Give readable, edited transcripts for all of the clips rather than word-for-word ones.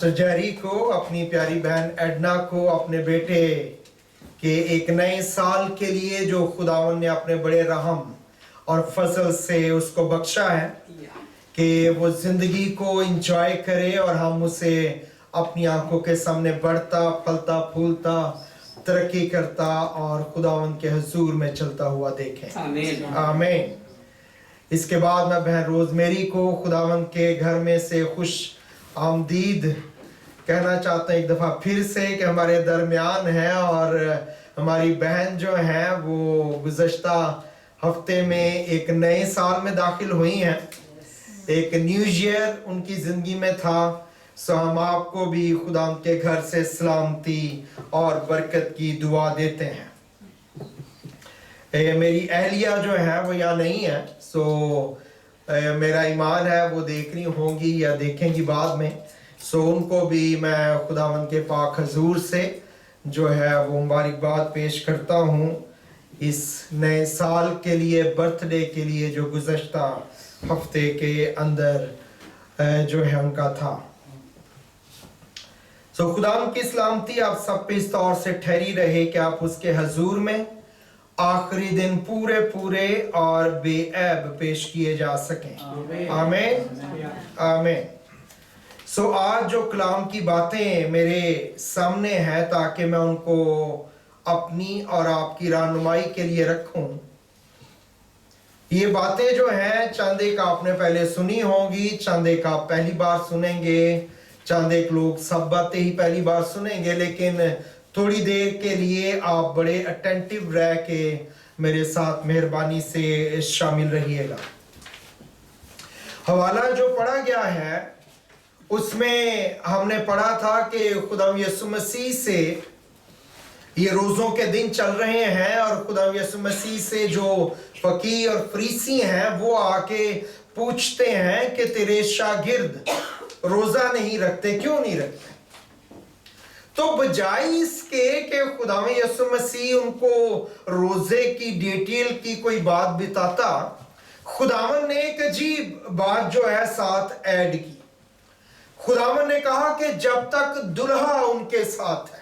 जरी को, अपनी प्यारी बहन एडना को, अपने बेटे के एक नए साल के लिए जो खुदावन ने अपने बड़े रहम और फजल से उसको बख्शा है कि वो जिंदगी को एंजॉय करे और हम उसे अपनी आंखों के सामने बढ़ता फलता फूलता तरक्की करता और खुदावन के हुजूर में चलता हुआ देखें। आमीन। इसके बाद मैं बहन रोजमेरी को खुदावन के घर में से खुश आमदीद कहना चाहते हैं एक दफ़ा फिर से कि हमारे दरमियान है और हमारी बहन जो है वो गुज़श्ता हफ्ते में एक नए साल में दाखिल हुई हैं। एक न्यू ईयर उनकी ज़िंदगी में था। सो हम आपको भी खुदा के घर से सलामती और बरकत की दुआ देते हैं। मेरी अहलिया जो है वो यहाँ नहीं है, सो मेरा ईमान है वो देख रही होंगी या देखेंगी बाद में। सो उनको भी मैं खुदावन के पाक हजूर से जो है वो मुबारकबाद पेश करता हूँ इस नए साल के लिए, बर्थडे के लिए जो गुज़श्ता हफ्ते के अंदर जो है उनका था। सो खुदावन की सलामती आप सब पे इस तौर से ठहरी रहे कि आप उसके हजूर में आखिरी दिन पूरे पूरे और बेऐब पेश किए जा सकें। आमीन आमीन। सो आज जो कलाम की बातें मेरे सामने हैं ताकि मैं उनको अपनी और आपकी रहनुमाई के लिए रखूं। ये बातें जो हैं चंद एक आपने पहले सुनी होंगी, चंद एक आप पहली बार सुनेंगे, चंद एक लोग सब बातें ही पहली बार सुनेंगे, लेकिन थोड़ी देर के लिए आप बड़े अटेंटिव रह के मेरे साथ मेहरबानी से शामिल रहिएगा। हवाला जो पढ़ा गया है उसमें हमने पढ़ा था कि खुदा यीशु मसीह से ये रोज़ों के दिन चल रहे हैं और खुदा यीशु मसीह से जो फकीर और फरीसी हैं वो आके पूछते हैं कि तेरे शागिर्द रोज़ा नहीं रखते, क्यों नहीं रखते? तो बजाय इसके कि खुदा यीशु मसीह उनको रोज़े की डिटेल की कोई बात बताता, खुदावन ने एक अजीब बात जो है साथ ऐड की। खुदावन ने कहा कि जब तक दुल्हा उनके साथ है,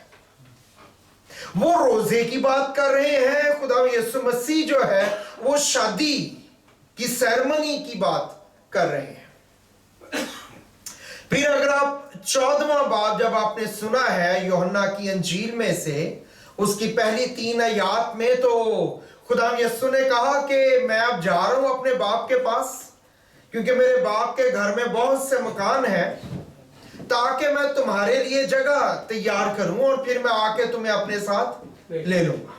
वो रोजे की बात कर रहे हैं। खुदा यीशु मसीह जो है वो शादी की सेरेमनी की बात कर रहे हैं। फिर अगर आप 14वां बाब जब आपने सुना है यूहन्ना की अंजील में से उसकी पहली 3 आयत में, तो खुदा यीशु ने कहा कि मैं अब जा रहा हूं अपने बाप के पास, क्योंकि मेरे बाप के घर में बहुत से मकान हैं, ताकि मैं तुम्हारे लिए जगह तैयार करूं और फिर मैं आके तुम्हें अपने साथ ले लूंगा।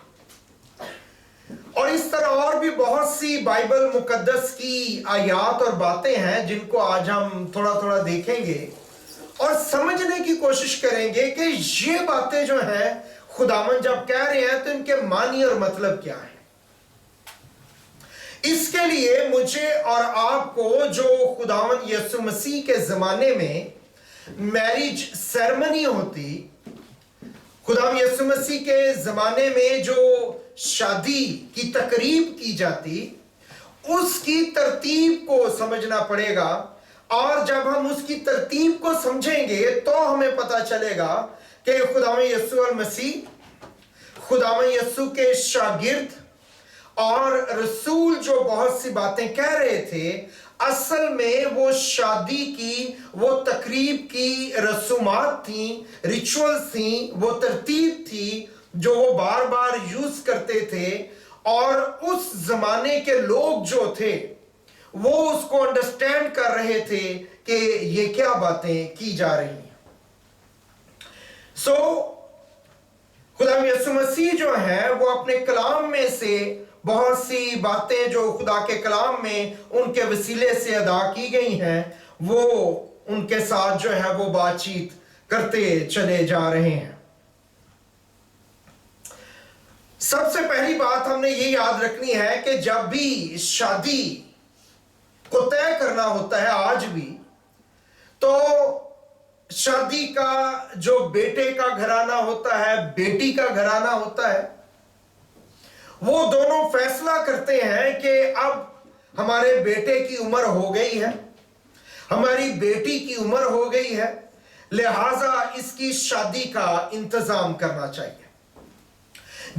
और इस तरह और भी बहुत सी बाइबल मुकद्दस की आयत और बातें हैं जिनको आज हम थोड़ा थोड़ा देखेंगे और समझने की कोशिश करेंगे कि ये बातें जो हैं खुदावन जब कह रहे हैं तो इनके मानी और मतलब क्या है। इसके लिए मुझे और आपको जो खुदावन यीशु मसीह के जमाने में मैरिज सेरेमनी होती, खुदा यीशु मसीह के जमाने में जो शादी की तकरीब की जाती, उसकी तरतीब को समझना पड़ेगा। और जब हम उसकी तरतीब को समझेंगे तो हमें पता चलेगा कि खुदा यीशु मसीह, खुदा यीशु के शागिर्द और रसूल जो बहुत सी बातें कह रहे थे, असल में वो शादी की वो तकरीब की रसूमात थी, रिचुअल्स थी, वो तरतीब थी जो वो बार बार यूज करते थे। और उस जमाने के लोग जो थे वो उसको अंडरस्टैंड कर रहे थे कि ये क्या बातें की जा रही हैं। सो खुदा यीशु मसीह जो है वो अपने कलाम में से बहुत सी बातें जो खुदा के कलाम में उनके वसीले से अदा की गई हैं, वो उनके साथ जो है वो बातचीत करते चले जा रहे हैं। सबसे पहली बात हमने ये याद रखनी है कि जब भी शादी को तय करना होता है आज भी, तो शादी का जो बेटे का घराना होता है, बेटी का घराना होता है, वो दोनों फैसला करते हैं कि अब हमारे बेटे की उम्र हो गई है, हमारी बेटी की उम्र हो गई है, लिहाजा इसकी शादी का इंतजाम करना चाहिए।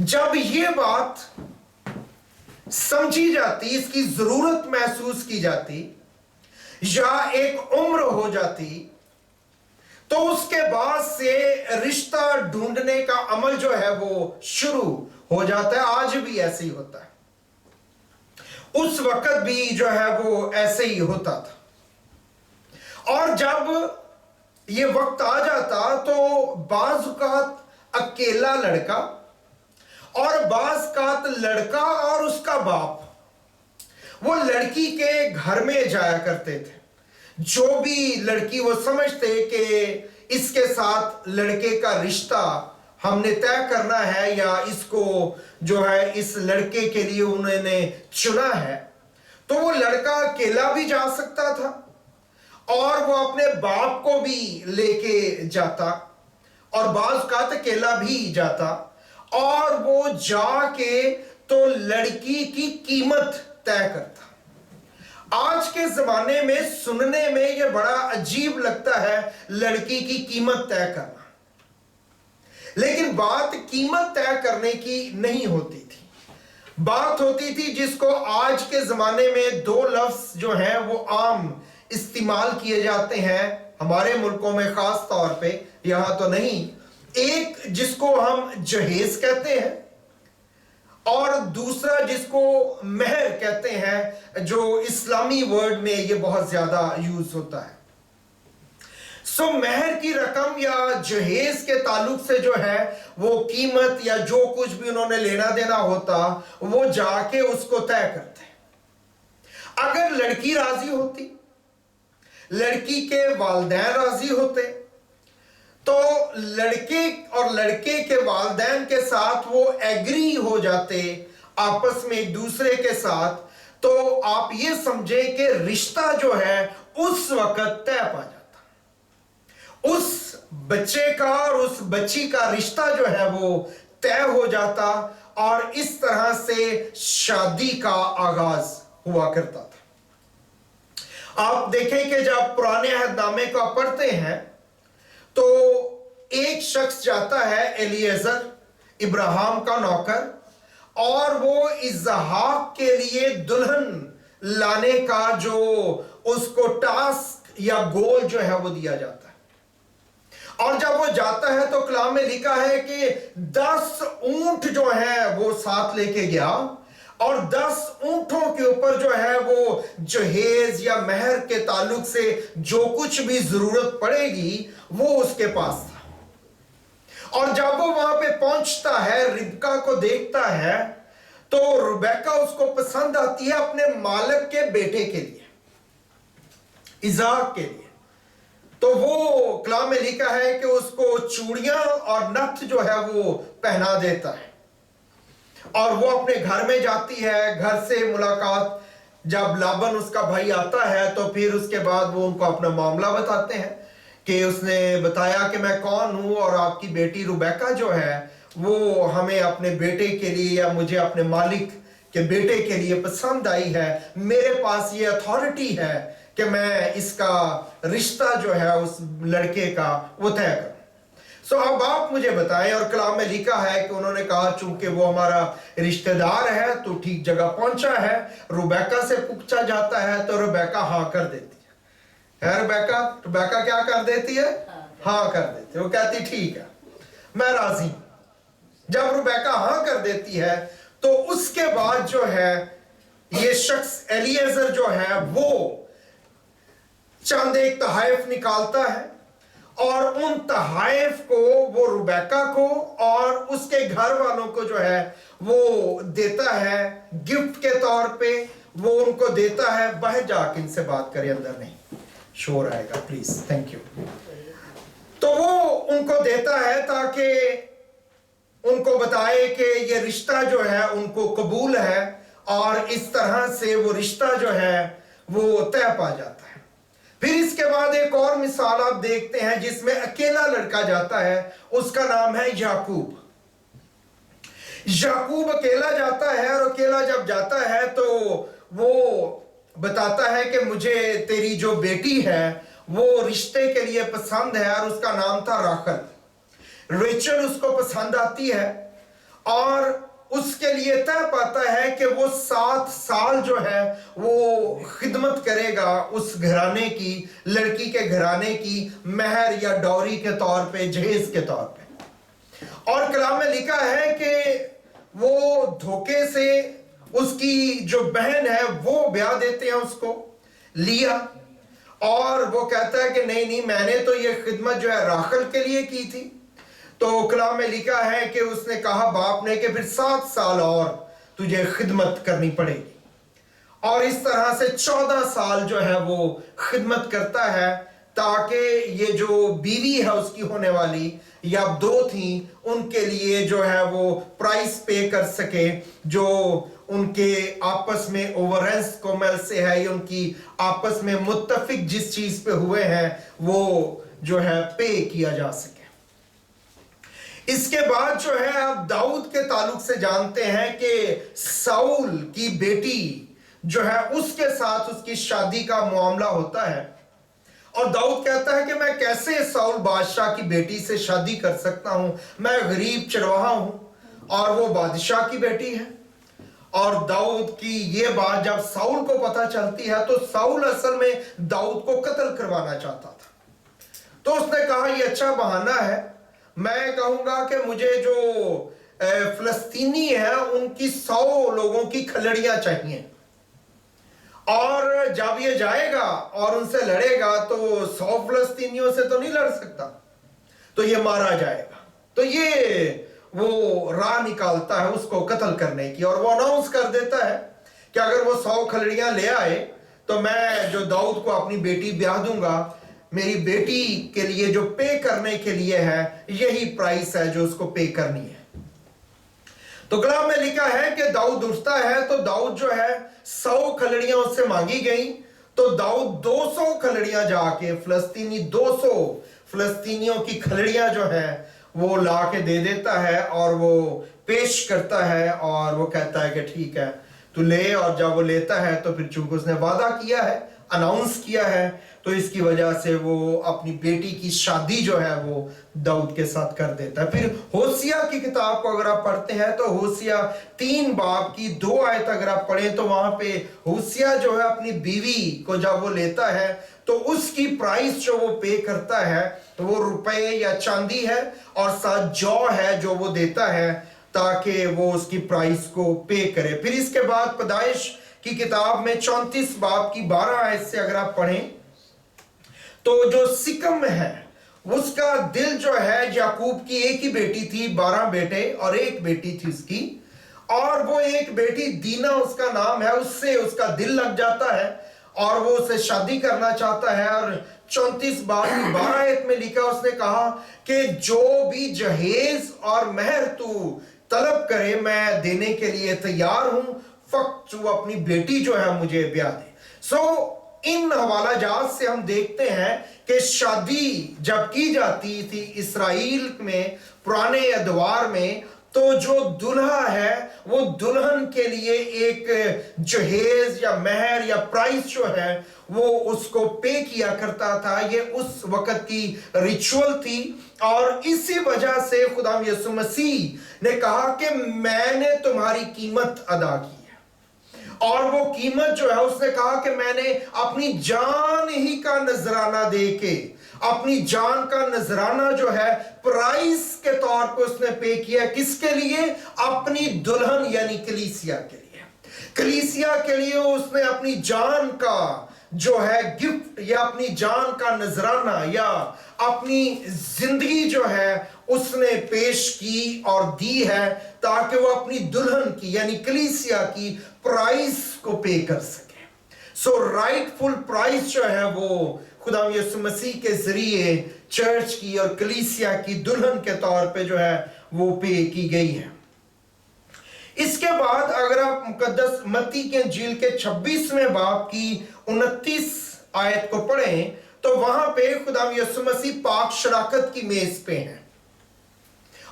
जब ये बात समझी जाती, इसकी जरूरत महसूस की जाती या एक उम्र हो जाती, तो उसके बाद से रिश्ता ढूंढने का अमल जो है वो शुरू हो जाता है। आज भी ऐसे ही होता है, उस वक्त भी जो है वो ऐसे ही होता था। और जब ये वक्त आ जाता तो बाज़ औक़ात अकेला लड़का और बाज़ औक़ात लड़का और उसका बाप वो लड़की के घर में जाया करते थे। जो भी लड़की वो समझते कि इसके साथ लड़के का रिश्ता हमने तय करना है या इसको जो है इस लड़के के लिए उन्होंने चुना है, तो वो लड़का अकेला भी जा सकता था और वो अपने बाप को भी लेके जाता और बाज़ औक़ात अकेला भी जाता और वो जाके तो लड़की की कीमत तय करता। आज के जमाने में सुनने में यह बड़ा अजीब लगता है लड़की की कीमत तय करना, लेकिन बात कीमत तय करने की नहीं होती थी। बात होती थी जिसको आज के जमाने में दो लफ्ज जो हैं वो आम इस्तेमाल किए जाते हैं हमारे मुल्कों में खास तौर पे, यहां तो नहीं। एक जिसको हम जहेज कहते हैं और दूसरा जिसको महर कहते हैं, जो इस्लामी वर्ड में ये बहुत ज्यादा यूज होता है। सो महर की रकम या जहेज के ताल्लुक से जो है वो कीमत या जो कुछ भी उन्होंने लेना देना होता वो जाके उसको तय करते। अगर लड़की राजी होती, लड़की के वालिदैन राजी होते, तो लड़के और लड़के के वालिदैन के साथ वो एग्री हो जाते आपस में एक दूसरे के साथ, तो आप ये समझे कि रिश्ता जो है उस वक्त तय पा जाता। उस बच्चे का और उस बच्ची का रिश्ता जो है वो तय हो जाता और इस तरह से शादी का आगाज हुआ करता था। आप देखें कि जब पुराने अहदनामे को पढ़ते हैं तो एक शख्स जाता है, एलिएजर, इब्राहिम का नौकर, और वो इसहाक के लिए दुल्हन लाने का जो उसको टास्क या गोल जो है वो दिया जाता है। और जब वो जाता है तो कलाम में लिखा है कि 10 ऊंट जो है वो साथ लेके गया और 10 ऊंटों के ऊपर जो है वो जहेज या महर के ताल्लुक से जो कुछ भी जरूरत पड़ेगी वो उसके पास था। और जब वो वहां पे पहुंचता है, रिबका को देखता है, तो रुबेका उसको पसंद आती है अपने मालिक के बेटे के लिए, इज़ाक के लिए। तो वो कलाम में लिखा है कि उसको चूड़ियां और नथ जो है वो पहना देता है और वो अपने घर में जाती है। घर से मुलाकात जब लाबन उसका भाई आता है तो फिर उसके बाद वो उनको अपना मामला बताते हैं कि उसने बताया कि मैं कौन हूं और आपकी बेटी रुबेका जो है वो हमें अपने बेटे के लिए या मुझे अपने मालिक के बेटे के लिए पसंद आई है। मेरे पास ये अथॉरिटी है कि मैं इसका रिश्ता जो है उस लड़के का वो तय करूं। सो अब आप मुझे बताएं। और कलाम में लिखा है कि उन्होंने कहा चूंकि वो हमारा रिश्तेदार है तो ठीक जगह पहुंचा है। रुबेका से पूछा जाता है तो रुबेका हाँ कर देती है। रुबेका क्या कर देती है? हाँ कर देती है। वो कहती ठीक है, मैं राजी। जब रुबेका हाँ कर देती है तो उसके बाद जो है ये शख्स एलिएजर जो है वो चंद एक तहाइफ निकालता है और उन तहाइफ को वो रुबेका को और उसके घर वालों को जो है वो देता है गिफ्ट के तौर पे। वो उनको देता है, बाहर जाके इनसे बात करें, अंदर नहीं, शोर आएगा प्लीज, थैंक यू। तो वो उनको देता है ताकि उनको बताए कि ये रिश्ता जो है उनको कबूल है और इस तरह से वो रिश्ता जो है वो तय पा जाता है। फिर इसके बाद एक और मिसाल आप देखते हैं जिसमें अकेला लड़का जाता है, उसका नाम है याकूब। याकूब अकेला जाता है और अकेला जब जाता है तो वो बताता है कि मुझे तेरी जो बेटी है वो रिश्ते के लिए पसंद है और उसका नाम था राखल। रेचल उसको पसंद आती है और उसके लिए तय पाता है कि वो 7 साल जो है वो खिदमत करेगा उस घराने की, लड़की के घराने की महर या डौरी के तौर पे, जहेज के तौर पे। और कलाम में लिखा है कि वो धोखे से उसकी जो बहन है वो ब्याह देते हैं उसको, लिया, और वो कहता है कि नहीं नहीं, मैंने तो ये खिदमत जो है राखल के लिए की थी। तो कलाम में लिखा है कि उसने कहा बाप ने कि फिर 7 साल और तुझे खिदमत करनी पड़ेगी। और इस तरह से 14 साल जो है वो खिदमत करता है ताकि ये जो बीवी है उसकी होने वाली या 2 थी उनके लिए जो है वो प्राइस पे कर सके, जो उनके आपस में ओवरेंस कोमल से है, या उनकी आपस में मुत्तफिक जिस चीज पे हुए हैं वो जो है पे किया जा सके। इसके बाद जो है आप दाऊद के ताल्लुक से जानते हैं कि साउल की बेटी जो है उसके साथ उसकी शादी का मामला होता है और दाऊद कहता है कि मैं कैसे साउल बादशाह की बेटी से शादी कर सकता हूं, मैं गरीब चरवाहा हूं और वो बादशाह की बेटी है। और दाऊद की ये बात जब साउल को पता चलती है तो साउल असल में दाऊद को कत्ल करवाना चाहता था। तो उसने कहा ये अच्छा बहाना है, मैं कहूंगा कि मुझे जो फिलिस्तीनी है उनकी 100 लोगों की खलड़ियां चाहिए, और जब ये जाएगा और उनसे लड़ेगा तो 100 फिलिस्तीनियों से तो नहीं लड़ सकता, तो ये मारा जाएगा। तो ये वो राह निकालता है उसको कत्ल करने की, और वो अनाउंस कर देता है कि अगर वो 100 खलड़ियां ले आए तो मैं जो दाऊद को अपनी बेटी ब्याह दूंगा, मेरी बेटी के लिए जो पे करने के लिए है यही प्राइस है जो उसको पे करनी है। तो कलाम में लिखा है कि दाऊद उठता है, तो दाऊद जो है 100 खलड़ियां उससे मांगी गई, तो दाऊद 200 खलड़ियां जाके फिलिस्तीनी 200 फिलिस्तीनियों की खलड़ियां जो है वो ला के दे देता है और वो पेश करता है और वो कहता है कि ठीक है तू ले। और जब वो लेता है तो फिर चूंकि उसने वादा किया है, अनाउंस किया है, तो इसकी वजह से वो अपनी बेटी की शादी जो है वो दाऊद के साथ कर देता है। फिर होसिया की किताब को अगर आप पढ़ते हैं तो होसिया 3 बाब की 2 आयत अगर आप पढ़ें तो वहां पे होसिया जो है अपनी बीवी को जब वो लेता है तो उसकी प्राइस जो वो पे करता है तो वो रुपए या चांदी है और साथ जौ है जो वो देता है ताकि वो उसकी प्राइस को पे करे। फिर इसके बाद पैदाइश की किताब में 34 बाब की 12 आयत से अगर आप पढ़ें तो जो सिकम है उसका दिल जो है, याकूब की एक ही बेटी थी, 12 बेटे और एक बेटी थी उसकी, और वो एक बेटी दीना उसका नाम है, उससे उसका दिल लग जाता है और वो उसे शादी करना चाहता है। और 34 बाब की 12 आयत में लिखा, उसने कहा कि जो भी जहेज और महर तू तलब करे मैं देने के लिए तैयार हूं, फक्त तू अपनी बेटी जो है मुझे ब्याह दे। इन हवाला जात से हम देखते हैं कि शादी जब की जाती थी इसराइल में पुराने अदवार में, तो जो दुल्हा है वो दुल्हन के लिए एक जहेज या महर या प्राइस जो है वो उसको पे किया करता था। ये उस वक्त की रिचुअल थी और इसी वजह से खुदा यीशु मसीह ने कहा कि मैंने तुम्हारी कीमत अदा की, और वो कीमत जो है उसने कहा कि मैंने अपनी जान ही का नजराना दे के, अपनी जान का नजराना जो है प्राइस के तौर पे उसने पे किया। किसके लिए? अपनी दुल्हन यानी कलीसिया के लिए। कलीसिया के लिए उसने अपनी जान का जो है गिफ्ट या अपनी जान का नजराना या अपनी जिंदगी जो है उसने पेश की और दी है ताकि वो अपनी दुल्हन की यानी कलीसिया की प्राइस को पे कर सके। सो राइटफुल प्राइस जो है वो खुदा यीशु मसीह के जरिए चर्च की और कलीसिया की दुल्हन के तौर पे जो है वो पे की गई है। इसके बाद अगर आप मुकद्दस मत्ती के इंजील के 26वें बाब की 29 आयत को पढ़ें तो वहां पे खुदा यीशु मसीह पाक शराकत की मेज पे हैं,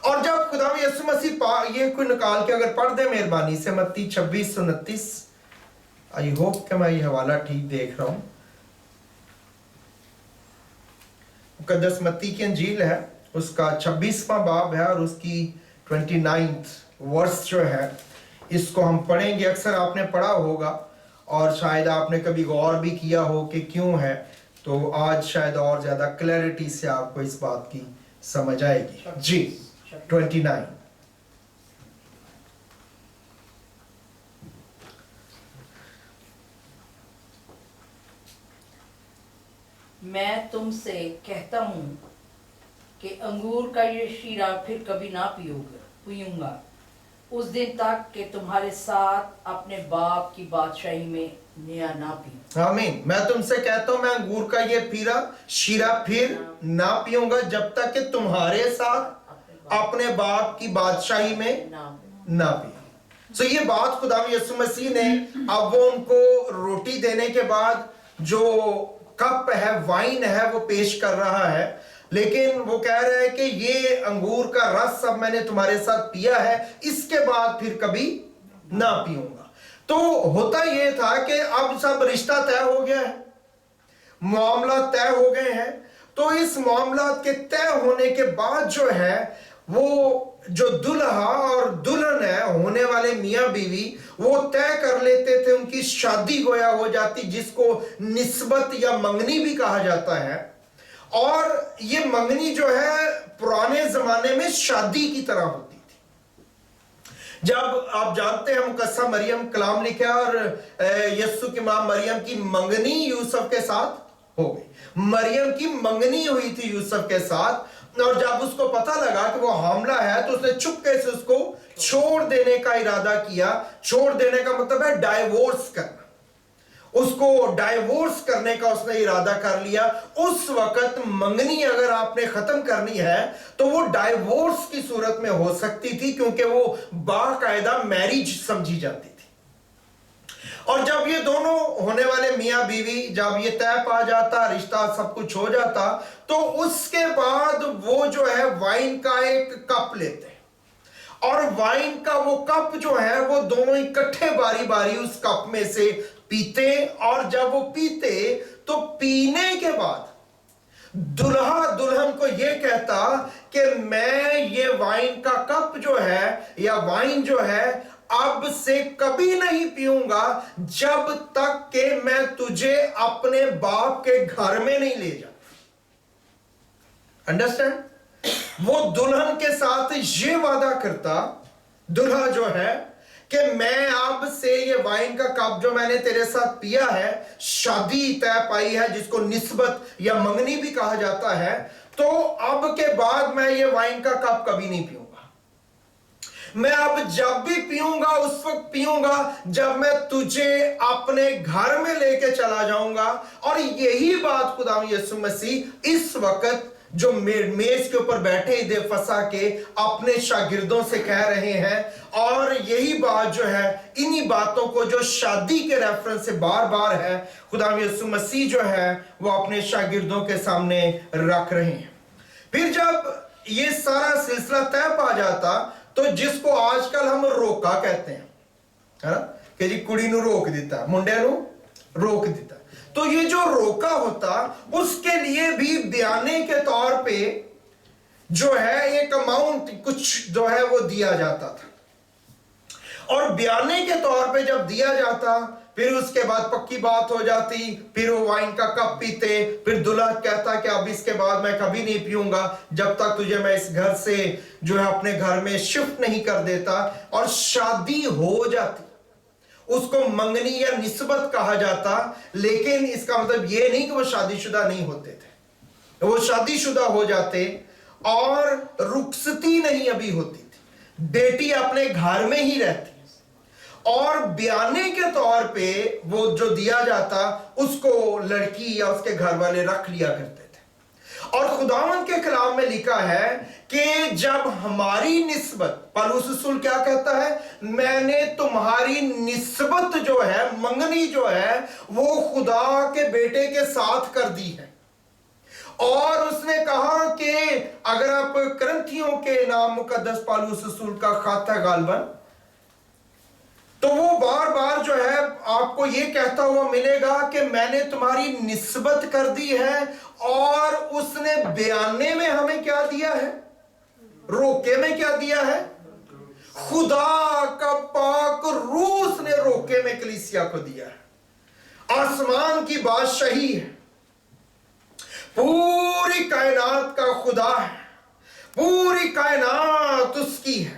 और जब खुदा यीशु मसीह ये कोई निकाल के अगर पढ़ दे मेहरबानी से मत्ती 26:29, आई होप कि मैं ये हवाला ठीक देख रहा हूं। मुकद्दस मत्ती की अंजील है, उसका 26वां बाब है और उसकी 29th वर्स जो है, इसको हम पढ़ेंगे। अक्सर आपने पढ़ा होगा और शायद आपने कभी गौर भी किया हो कि क्यों है, तो आज शायद और ज्यादा क्लैरिटी से आपको इस बात की समझ आएगी। जी 29। मैं तुमसे कहता हूँ कि अंगूर का ये शीरा फिर कभी ना पीऊंगा उस दिन तक कि तुम्हारे साथ अपने बाप की बादशाही में नया ना पीऊं। आमीन। मैं तुमसे कहता हूं, मैं अंगूर का ये शीरा फिर ना पीऊंगा जब तक कि तुम्हारे साथ अपने बाप की बादशाही में ना पीऊं। सो ये बात खुदा यीशु मसीह ने, अब वो उनको रोटी देने के बाद जो कप है, वाइन है, वो पेश कर रहा है, लेकिन वो कह रहा है कि ये अंगूर का रस सब मैंने तुम्हारे साथ पिया है, इसके बाद फिर कभी ना पीऊंगा। तो होता ये था कि अब सब रिश्ता तय हो गया है, मामला तय हो गए हैं। तो इस मामला के तय होने के बाद जो है, वो जो दुल्हा और दुल्हन है, होने वाले मियां बीवी, वो तय कर लेते थे, उनकी शादी गोया हो जाती, जिसको निस्बत या मंगनी भी कहा जाता है। और ये मंगनी जो है पुराने जमाने में शादी की तरह होती थी। जब आप जानते हैं मुकद्दसा मरियम कलाम लिखा और यस्सु की मां मरियम की मंगनी यूसुफ के साथ हो गई। मरियम की मंगनी हुई थी यूसुफ के साथ, और जब उसको पता लगा कि वो हामला है तो उसने चुपके से उसको छोड़ देने का इरादा किया। छोड़ देने का मतलब है डाइवोर्स करना। उसको डाइवोर्स करने का उसने इरादा कर लिया। उस वक्त मंगनी अगर आपने खत्म करनी है तो वो डाइवोर्स की सूरत में हो सकती थी, क्योंकि वो बाकायदा मैरिज समझी जाती थी। और जब ये दोनों होने वाले मियां बीवी, जब ये तय पा जाता, रिश्ता सब कुछ हो जाता, तो उसके बाद वो जो है वाइन का एक कप लेते हैं, और वाइन का वो कप जो है वो दोनों इकट्ठे बारी बारी उस कप में से पीते। और जब वो पीते तो पीने के बाद दुल्हा दुल्हन को ये कहता कि मैं ये वाइन का कप जो है या वाइन जो है अब से कभी नहीं पीऊंगा जब तक कि मैं तुझे अपने बाप के घर में नहीं ले जाऊं। अंडरस्टैंड? वो दुल्हन के साथ ये वादा करता, दुल्हा जो है, कि मैं अब से ये वाइन का कप जो मैंने तेरे साथ पिया है, शादी तय पाई है जिसको निस्बत या मंगनी भी कहा जाता है, तो अब के बाद मैं ये वाइन का कप कभी नहीं पीऊंगा। मैं अब जब भी पीऊंगा उस वक्त पीऊंगा जब मैं तुझे अपने घर में लेके चला जाऊंगा। और यही बात खुदा यीशु मसीह इस वक्त जो मेज के ऊपर बैठे ईद फसह के अपने शागिर्दों से कह रहे हैं। और यही बात जो है, इन्हीं बातों को जो शादी के रेफरेंस से बार बार है, खुदा यीशु मसीह जो है वो अपने शागिर्दों के सामने रख रहे हैं। फिर जब ये सारा सिलसिला तय पा जाता तो जिसको आजकल हम रोका कहते हैं, है ना, कि जी कुड़ी नू रोक दिता, मुंडे नू रोक दिता। तो ये जो रोका होता, उसके लिए भी बयाने के तौर पे जो है एक अमाउंट कुछ जो है वो दिया जाता था। और बयाने के तौर पे जब दिया जाता, फिर उसके बाद पक्की बात हो जाती, फिर वो वाइन का कप पीते, फिर दूल्हा कहता कि अब इसके बाद मैं कभी नहीं पीऊंगा जब तक तुझे मैं इस घर से जो है अपने घर में शिफ्ट नहीं कर देता। और शादी हो जाती, उसको मंगनी या निस्बत कहा जाता। लेकिन इसका मतलब ये नहीं कि वो शादीशुदा नहीं होते थे, वो शादीशुदा हो जाते और रुखसती नहीं अभी होती थी, बेटी अपने घर में ही रहती, और बयाने के तौर पे वो जो दिया जाता उसको लड़की या उसके घर वाले रख लिया करते थे। और खुदावंद के कलाम में लिखा है कि जब हमारी निस्बत, पौलुस रसूल क्या कहता है, मैंने तुम्हारी निस्बत जो है, मंगनी जो है, वो खुदा के बेटे के साथ कर दी है। और उसने कहा कि अगर आप करंथियों के नाम मुकद्दस पौलुस रसूल का खत है गालबन تو وہ بار بار جو ہے آپ کو یہ کہتا ہوا ملے گا کہ میں نے تمہاری نسبت کر دی ہے، اور اس نے بیانے میں ہمیں کیا دیا ہے؟ روکے میں کیا دیا ہے؟ خدا کا پاک روح اس نے روکے میں کلیسیا کو دیا ہے۔ آسمان کی بادشاہی ہے، پوری کائنات کا خدا ہے، پوری کائنات اس کی ہے۔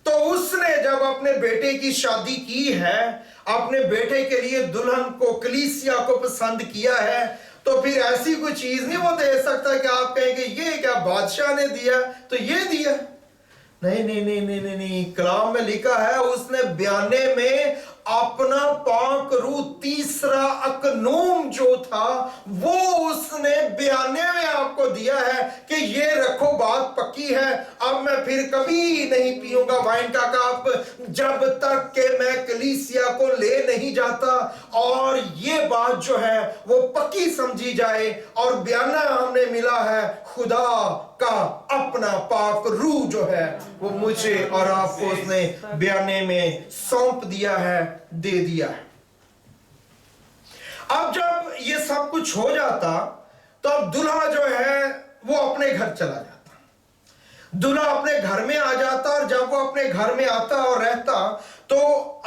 تو اس نے جب اپنے بیٹے کی شادی کی ہے، اپنے بیٹے کے لیے دلہن کو، کلیسیا کو پسند کیا ہے، تو پھر ایسی کوئی چیز نہیں وہ دے سکتا کہ آپ کہیں گے یہ کیا بادشاہ نے دیا تو یہ دیا۔ نہیں نہیں نہیں نہیں نہیں نہیں، کلام میں لکھا ہے اس نے بیانے میں اپنا پاک روح، تیسرا اکنوم جو تھا وہ اس نے بیانے میں آپ کو دیا ہے کہ یہ رکھو، بات پکی ہے، اب میں پھر کبھی نہیں پیوں گا وائن کا کپ جب تک کہ میں کلیسیا کو لے نہیں جاتا، اور یہ بات جو ہے وہ پکی سمجھی جائے۔ اور بیانہ ہم نے ملا ہے، خدا کا اپنا پاک روح جو ہے وہ مجھے اور آپ کو اس نے بیانے میں سونپ دیا ہے، دے دیا ہے۔ اب جب یہ سب کچھ ہو جاتا تو اب دلہا جو ہے وہ اپنے گھر چلا جاتا، دلہا اپنے گھر میں آ جاتا، اور جب وہ اپنے گھر میں آتا اور رہتا تو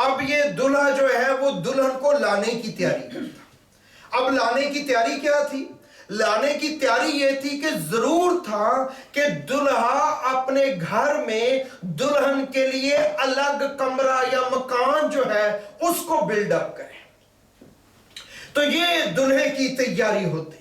اب یہ دلہا جو ہے وہ دلہن کو لانے کی تیاری کرتا۔ اب لانے کی تیاری کیا تھی؟ لانے کی تیاری یہ تھی کہ ضرور تھا کہ دلہا اپنے گھر میں دلہن کے لیے الگ کمرہ یا مکان جو ہے اس کو بلڈ اپ کرے۔ تو یہ دلہے کی تیاری ہوتی۔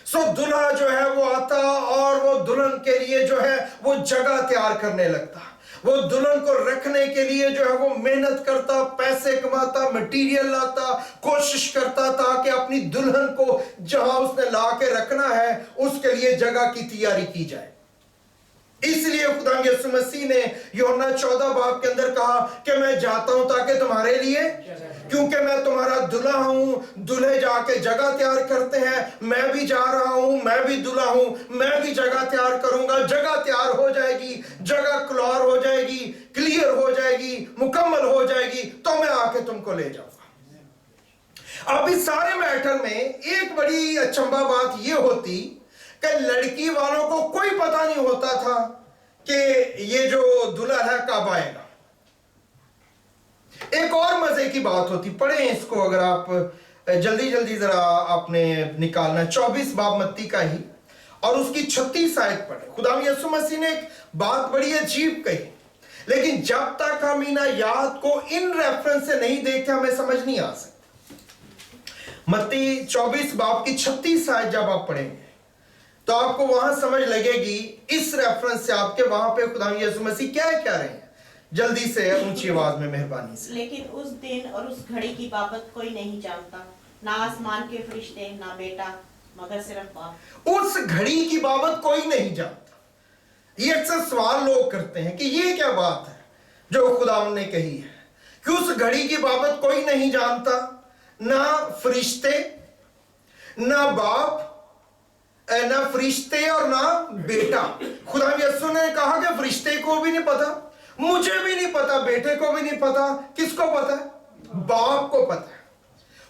سو دلہا جو ہے وہ آتا اور وہ دلہن کے لیے جو ہے وہ جگہ تیار کرنے لگتا، وہ دلہن کو رکھنے کے لیے جو ہے وہ محنت کرتا، پیسے کماتا، مٹیریل لاتا، کوشش کرتا تھا کہ اپنی دلہن کو جہاں اس نے لا کے رکھنا ہے اس کے لیے جگہ کی تیاری کی جائے۔ اس لیے خدا یسوع مسیح نے یوحنا 14 باب کے اندر کہا کہ میں جاتا ہوں تاکہ تمہارے لیے، کیونکہ میں تمہارا دلہا ہوں، دلہے جا کے جگہ تیار کرتے ہیں، میں بھی جا رہا ہوں، میں بھی دلہا ہوں، میں بھی جگہ تیار کروں گا، جگہ تیار ہو جائے گی، جگہ کلار ہو جائے گی، کلیئر ہو جائے گی، مکمل ہو جائے گی، تو میں آ کے تم کو لے جاؤں گا۔ اب اس سارے میٹر میں ایک بڑی اچنبھا بات یہ ہوتی کہ لڑکی والوں کو کوئی پتہ نہیں ہوتا تھا کہ یہ جو دلہا ہے کب آئے گا۔ ایک اور مزے کی بات ہوتی، پڑھیں اس کو اگر آپ جلدی ذرا آپ نے نکالنا، 24 باب متی کا ہی اور اس کی 36 آیت پڑھیں۔ خدا یسوع مسیح نے ایک بات بڑی عجیب کہی، لیکن جب تک ہم ان آیات کو ان ریفرنس سے نہیں دیکھتے ہمیں سمجھ نہیں آ سکتی۔ متی 24 باب کی 36 آیت جب آپ پڑھیں گے تو آپ کو وہاں سمجھ لگے گی اس ریفرنس سے آپ کے وہاں پہ خدا یسوع مسیح کیا رہے ہیں۔ جلدی سے اونچی آواز میں مہربانی سے۔ لیکن اس دن اور اس گھڑی کی بابت کوئی نہیں جانتا، نہ آسمان کے فرشتے، نہ بیٹا، مگر صرف باپ۔ اس گھڑی کی بابت کوئی نہیں جانتا۔ یہ اکثر سوال لوگ کرتے ہیں کہ یہ کیا بات ہے جو خداوند نے کہی ہے کہ اس گھڑی کی بابت کوئی نہیں جانتا، نہ فرشتے، نہ باپ، نہ فرشتے اور نہ بیٹا۔ خدا یسوع نے کہا کہ فرشتے کو بھی نہیں پتا، مجھے بھی نہیں پتا، بیٹے کو بھی نہیں پتا، کس کو پتا ہے؟ باپ کو پتا ہے۔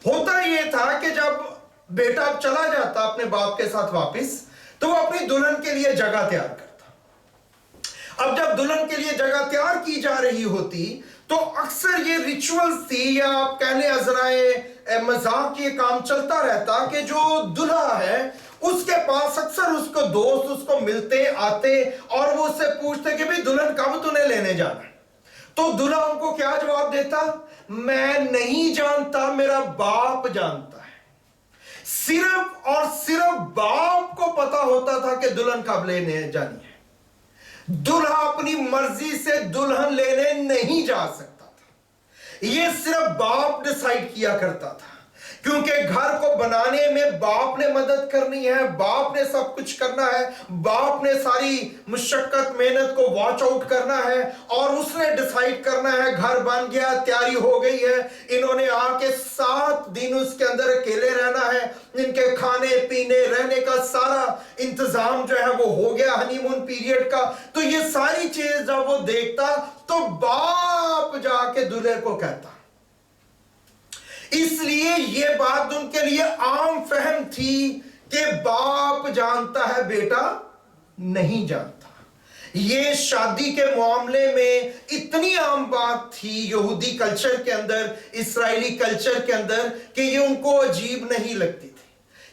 ہوتا یہ تھا کہ جب بیٹا چلا جاتا اپنے باپ کے ساتھ واپس تو وہ اپنی دلہن کے لیے جگہ تیار کرتا۔ اب جب دلہن کے لیے جگہ تیار کی جا رہی ہوتی تو اکثر یہ ریچولز تھی، یا آپ کہنے عذرائے مذاق یہ کام چلتا رہتا کہ جو دلہا ہے اس کے پاس اکثر اس کو دوست اس کو ملتے آتے اور وہ اس سے پوچھتے کہ بھی دلہن کب تُنے لینے جانا ہے؟ تو دلہا ان کو کیا جواب دیتا؟ میں نہیں جانتا، میرا باپ جانتا ہے۔ صرف اور صرف باپ کو پتا ہوتا تھا کہ دلہن کب لینے جانی ہے۔ دلہا اپنی مرضی سے دلہن لینے نہیں جا سکتا تھا، یہ صرف باپ ڈیسائیڈ کیا کرتا تھا क्योंकि घर को बनाने में बाप ने मदद करनी है, बाप ने सब कुछ करना है, बाप ने सारी मुशक्कत मेहनत को वॉच आउट करना है और उसने डिसाइड करना है। घर बन गया, तैयारी हो गई है, इन्होंने आके 7 दिन उसके अंदर अकेले रहना है, इनके खाने पीने रहने का सारा इंतजाम जो है वो हो गया हनीमून पीरियड का। तो ये सारी चीज जब वो देखता तो बाप जाके दूल्हे को कहता। इसलिए ये बात उनके लिए आम फहम थी कि बाप जानता है, बेटा नहीं जानता। ये शादी के मामले में इतनी आम बात थी यहूदी कल्चर के अंदर, इस्राएली कल्चर के अंदर, कि ये उनको अजीब नहीं लगती थी,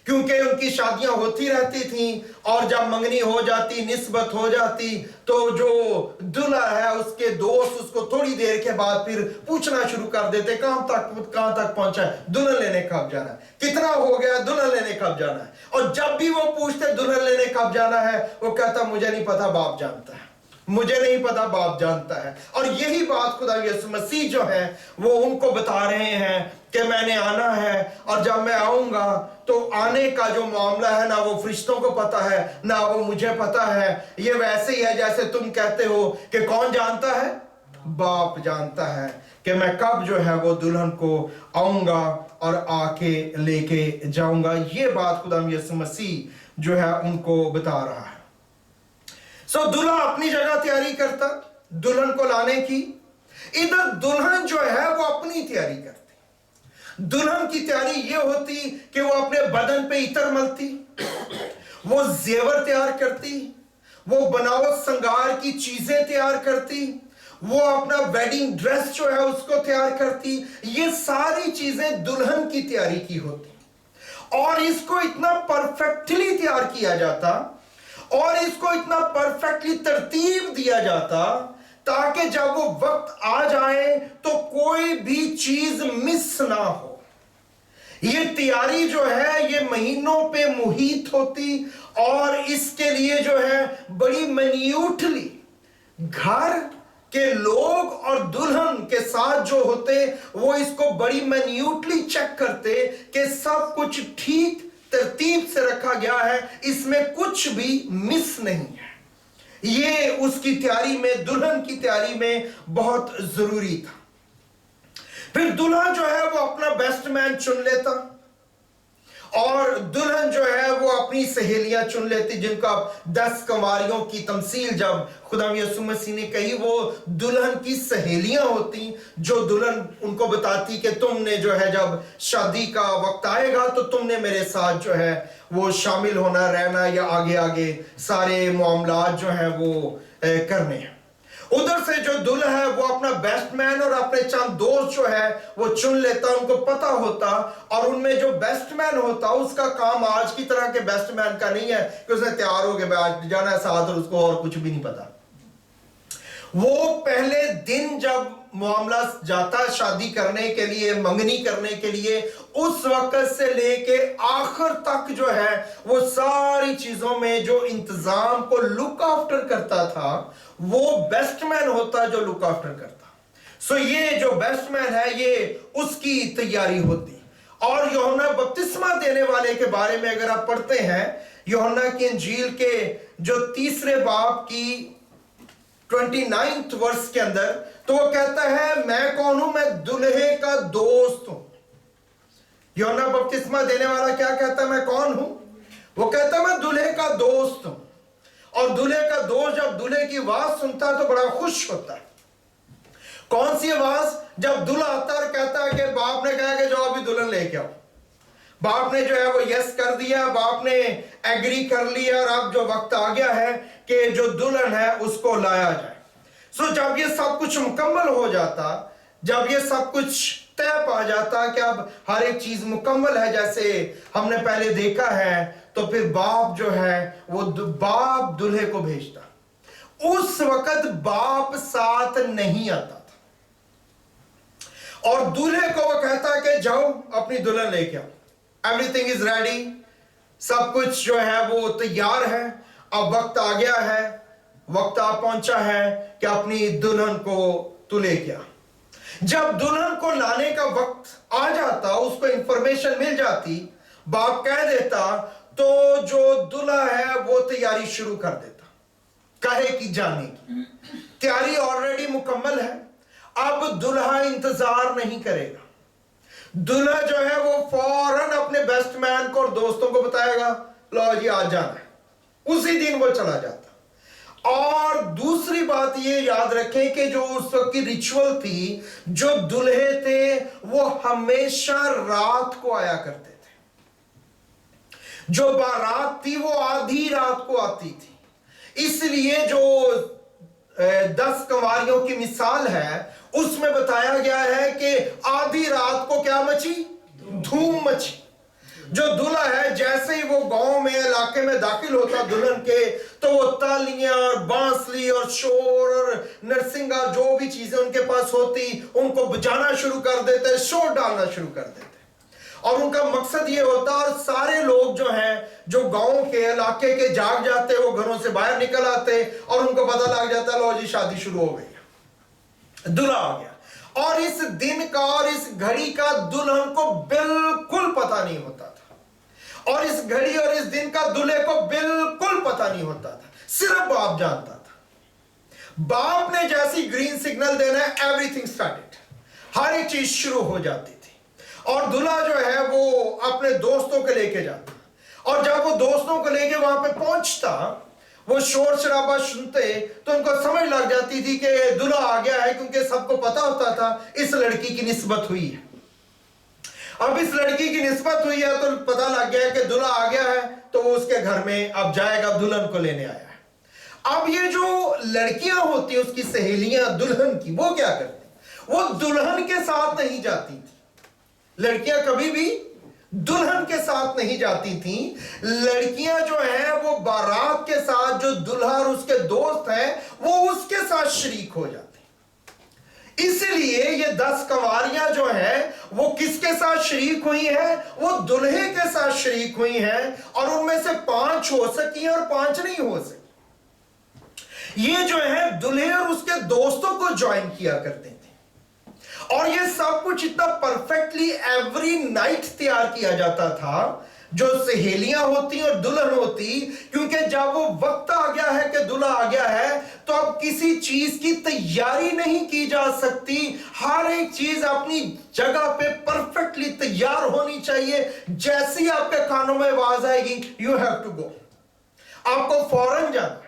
क्योंकि उनकी शादियां होती रहती थीं और जब मंगनी हो जाती, निस्बत हो जाती, तो जो दूल्हा है उसके दोस्त उसको थोड़ी देर के बाद फिर पूछना शुरू कर देते, कहां तक पहुंचा है, दुल्हन लेने कब जाना है, कितना हो गया, दुल्हन लेने कब जाना है। और जब भी वो पूछते दुल्हन लेने कब जाना है, वो कहता मुझे नहीं पता, बाप जानता है, मुझे नहीं पता, बाप जानता है। और यही बात खुदा यीशु मसीह जो है वो उनको बता रहे हैं कि मैंने आना है, और जब मैं आऊंगा तो आने का जो मामला है ना वो फरिश्तों को पता है ना वो मुझे पता है। ये वैसे ही है जैसे तुम कहते हो कि कौन जानता है, बाप जानता है कि मैं कब जो है वो दुल्हन को आऊंगा और आके लेके जाऊंगा। ये बात खुदा यीशु मसीह जो है उनको बता रहा है। सो दूल्हा अपनी जगह तैयारी करता दुल्हन को लाने की, इधर दुल्हन जो है वो अपनी तैयारी करती। दुल्हन की तैयारी ये होती कि वो अपने बदन पे इत्र मलती, वो जेवर तैयार करती, वो बनावट श्रृंगार की चीजें तैयार करती, वो अपना वेडिंग ड्रेस जो है उसको तैयार करती। ये सारी चीजें दुल्हन की तैयारी की होती और इसको इतना परफेक्टली तैयार किया जाता और इसको इतना परफेक्टली तरतीब दिया जाता ताकि जब वो वक्त आ जाए तो कोई भी चीज मिस ना हो। ये तैयारी जो है ये महीनों पे मुहित होती और इसके लिए जो है बड़ी मिन्यूटली घर के लोग और दुल्हन के साथ जो होते वो इसको बड़ी मिन्यूटली चेक करते कि सब कुछ ठीक तरतीब से रखा गया है, इसमें कुछ भी मिस नहीं है। ये उसकी तैयारी में, दुल्हन की तैयारी में बहुत जरूरी था। फिर दुल्हा जो है वो अपना बेस्ट मैन चुन लेता और दुल्हन जो है वो अपनी सहेलियां चुन लेती, जिनका 10 कंवारियों की तमसील जब खुदा यीशु मसीह ने कही, वो दुल्हन की सहेलियां होती जो दुल्हन उनको बताती कि तुमने जो है जब शादी का वक्त आएगा तो तुमने मेरे साथ जो है वो शामिल होना, रहना या आगे आगे सारे मामलात जो है वो करने हैं। उधर से जो दुल्हा है वो अपना बेस्ट मैन और अपने चंद दोस्त जो है वो चुन लेता, उनको पता होता, और उनमें जो बेस्ट मैन होता उसका काम आज की तरह के बेस्ट मैन का नहीं है कि उसने तैयार हो गया आज जाना है साथ और उसको और कुछ भी नहीं पता। वो पहले दिन जब मामला जाता शादी करने के लिए, मंगनी करने के लिए, उस वक्त से लेके आखिर तक जो है वो सारी चीजों में जो इंतजाम को लुक आफ्टर करता था वो बेस्ट मैन होता जो लुक आफ्टर करता। सो ये जो बेस्ट मैन है ये उसकी तैयारी होती। और यूहन्ना बपतिस्मा देने वाले के बारे में अगर आप पढ़ते हैं यूहन्ना की इंजील के जो 3 बाब की 29 वर्ष के अंदर, तो वो कहता है मैं कौन हूं, मैं दुल्हे का दोस्त हूं। यूहन्ना बपतिस्मा देने वाला क्या कहता है, मैं कौन हूं? वो कहता है मैं दुल्हे का दोस्त हूं। और दुल्हे का दोस्त जब दुल्हे की आवाज सुनता है तो बड़ा खुश होता है। कौन सी आवाज? जब दुल्हा आता है कहता है कि बाप ने कहा कि जाओ अभी दुल्हन लेके आओ। बाप ने जो है वो यस कर दिया, बाप ने एग्री कर लिया और अब जो वक्त आ गया है कि जो दुल्हन है उसको लाया जाए। सो जब ये सब कुछ मुकम्मल हो जाता, जब ये सब कुछ तय पा जाता कि अब हर एक चीज मुकम्मल है जैसे हमने पहले देखा है, तो फिर बाप जो है वो बाप दुल्हे को भेजता। उस वक्त बाप साथ नहीं आता था और दूल्हे को वो कहता कि जाओ अपनी दुल्हन लेके आओ, एवरीथिंग इज रेडी, सब कुछ जो है वो तैयार है, अब वक्त आ गया है, वक्त आ पहुंचा है कि अपनी दुल्हन को तू लेके आ। जब दुल्हन को लाने का वक्त आ जाता, उसको इंफॉर्मेशन मिल जाती, बाप कह देता, तो जो दूल्हा है वो तैयारी शुरू कर देता, कहे कि जाने की तैयारी ऑलरेडी मुकम्मल है। अब दूल्हा इंतजार नहीं करेगा, दूल्हा जो है वो फौरन अपने बेस्ट मैन को और दोस्तों को बताएगा, लो जी आज जाना है, उसी दिन वो चला जाता। और दूसरी बात ये याद रखें कि जो उस वक्त की रिचुअल थी, जो दूल्हे थे वो हमेशा रात को आया करते थे, जो बारात थी वो आधी रात को आती थी। इसलिए जो 10 कंवारियों की मिसाल है उसमें बताया गया है कि आधी रात को क्या मची, धूम मची। जो दूल्हा है जैसे ही वो गांव में इलाके में दाखिल होता दुल्हन के, तो वो तालियां और बांसुरी और शोर और नरसिंगा जो भी चीजें उनके पास होती उनको बजाना शुरू कर देते, शोर डालना शुरू कर देते। और उनका मकसद ये होता, और सारे लोग जो हैं जो गांव के इलाके के जाग जाते, वो घरों से बाहर निकल आते और उनको पता लग जाता, लो जी शादी शुरू हो गई, दूल्हा आ गया। और इस दिन का और इस घड़ी का दुल्हन को बिल्कुल पता नहीं होता था, और इस घड़ी और इस दिन का दूल्हे को बिल्कुल पता नहीं होता था, सिर्फ बाप जानता था। बाप ने जैसी ग्रीन सिग्नल देना है, एवरीथिंग स्टार्टेड, हर एक चीज शुरू हो जाती थी। और दूल्हा जो है वो अपने दोस्तों को लेके जाता, और जब वो दोस्तों को लेके वहां पे पहुंचता, वो शोर शराबा सुनते तो उनको समझ लग जाती थी कि दूल्हा आ गया है, क्योंकि सबको पता होता था इस लड़की की निस्बत हुई है। अब इस लड़की की निस्बत हुई है तो पता लग गया कि दूल्हा आ गया है, तो वो उसके घर में अब जाएगा, दुल्हन को लेने आया है। अब ये जो लड़कियां होती है उसकी सहेलियां दुल्हन की, वो क्या करती, वो दुल्हन के साथ नहीं जाती थी। लड़कियां कभी भी दुल्हन के साथ नहीं जाती थी। लड़कियां जो हैं वो बारात के साथ, जो दूल्हा और उसके दोस्त हैं वो उसके साथ शरीक हो जाती। इसलिए ये 10 कंवारियां जो हैं वो किसके साथ शरीक हुई हैं, वो दूल्हे के साथ शरीक हुई हैं, और उनमें से 5 हो सकी और 5 नहीं हो सकी। ये जो है दूल्हे और उसके दोस्तों को ज्वाइन किया करते थे, और ये सब कुछ इतना परफेक्टली एवरी नाइट तैयार किया जाता था, जो सहेलियां होती और दुल्हन होती, क्योंकि जब वो वक्त आ गया है कि दूल्हा आ गया है, तो अब किसी चीज की तैयारी नहीं की जा सकती। हर एक चीज अपनी जगह पे परफेक्टली तैयार होनी चाहिए। जैसे ही आपके कानों में आवाज आएगी, यू हैव टू गो, आपको फौरन जाना है।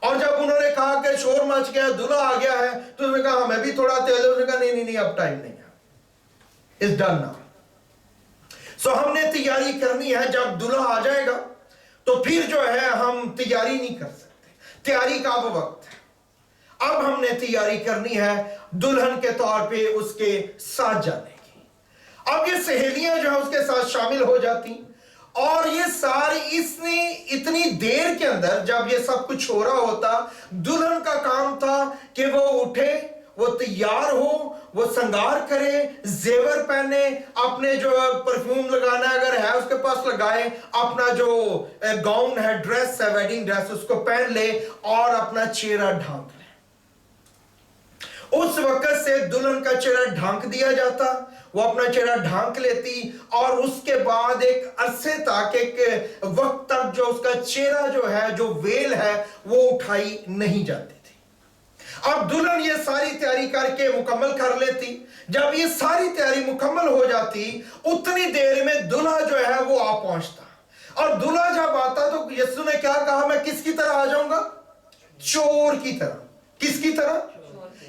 और जब उन्होंने कहा कि शोर मच गया, दूल्हा आ गया है, तो उन्होंने कहा हमें भी थोड़ा तेल, उन्होंने कहा नहीं अब टाइम नहीं है, इट्स डन नाउ। सो हमने तैयारी करनी है, जब दूल्हा आ जाएगा तो फिर जो है हम तैयारी नहीं कर सकते, तैयारी का अब वक्त है। अब हमने तैयारी करनी है दुल्हन के तौर पे उसके साथ जाने की। अब ये सहेलियां जो है उसके साथ शामिल हो जाती, और ये सारी इतनी देर के अंदर जब ये सब कुछ हो रहा होता, दुल्हन का काम था कि वो उठे, वो तैयार हो, वो श्रृंगार करे, जेवर पहने, अपने जो परफ्यूम लगाना अगर है उसके पास लगाए, अपना जो गाउन है, ड्रेस है, वेडिंग ड्रेस, उसको पहन ले और अपना चेहरा ढांक ले। उस वक्त से दुल्हन का चेहरा ढांक दिया जाता, वो अपना चेहरा ढांक लेती, और उसके बाद एक अरसे तक, एक वक्त तक जो उसका चेहरा जो है, जो वेल है, वो उठाई नहीं जाती थी। अब दुल्हन ये सारी तैयारी करके मुकम्मल कर लेती। जब ये सारी तैयारी मुकम्मल हो जाती, उतनी देर में दूल्हा जो है वो आ पहुंचता। और दूल्हा जब आता तो यीशु ने क्या कहा, मैं किसकी तरह आ जाऊंगा, चोर की तरह। किसकी तरह,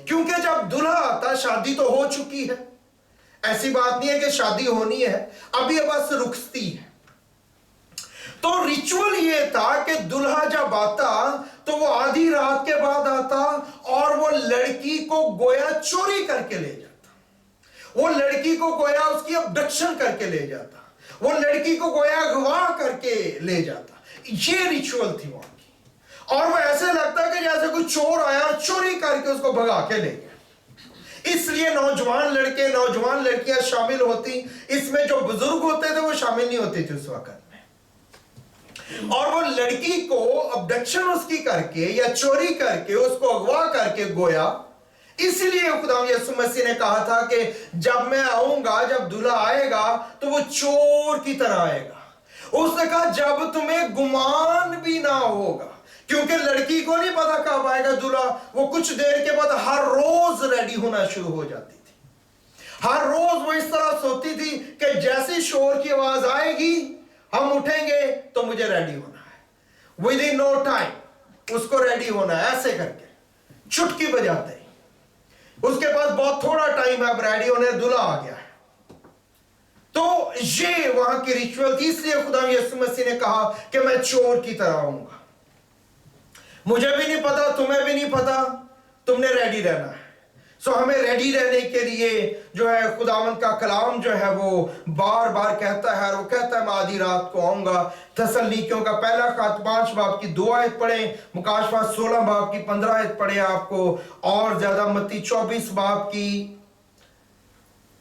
क्योंकि जब दूल्हा आता, शादी तो हो चुकी है, ऐसी बात नहीं है कि शादी होनी है, अभी बस रुखसती है। तो रिचुअल ये था कि दूल्हा जब आता तो वो आधी रात के बाद आता, और वो लड़की को गोया चोरी करके ले जाता, वो लड़की को गोया उसकी अबडक्शन करके ले जाता, वो लड़की को गोया अगवा करके ले जाता। ये रिचुअल थी वहां की, और वो ऐसे लगता कि जैसे कोई चोर आया चोरी करके उसको भगा के ले गया। इसलिए नौजवान लड़के, नौजवान लड़कियां शामिल होती, इसमें जो बुजुर्ग होते थे वो शामिल नहीं होते थे उस वक्त में। और वो लड़की को अबडक्शन उसकी करके या चोरी करके, उसको अगवा करके गोया इसलिए खुदा यीशु मसीह ने कहा था कि जब मैं आऊंगा, जब दूल्हा आएगा तो वो चोर की तरह आएगा। उसने कहा जब तुम्हें गुमान भी ना होगा, क्योंकि लड़की को नहीं पता कब आएगा दूल्हा। वो कुछ देर के बाद हर रोज रेडी होना शुरू हो जाती थी। हर रोज वो इस तरह सोती थी कि जैसे शोर की आवाज आएगी हम उठेंगे तो मुझे रेडी होना है। विद इन नो टाइम उसको रेडी होना है। ऐसे करके चुटकी बजाते ही उसके पास बहुत थोड़ा टाइम है, अब रेडी होने, दूल्हा आ गया है। तो ये वहां की रिचुअल थी। इसलिए खुदा यीशु मसीह ने कहा कि मैं चोर की तरह आऊंगा। मुझे भी नहीं पता, तुम्हें भी नहीं पता, तुमने रेडी रहना है। सो हमें रेडी रहने के लिए जो है खुदावंद का कलाम जो है वो बार बार कहता है, और वो कहता है मैं आधी रात को आऊंगा। तसल्लीकियों का पहला खत 5 बाब की 2 आयत पढ़े, मुकाशफा 16 बाब की 15 आयत पढ़े आपको, और ज्यादा मत्ती 24 बाब की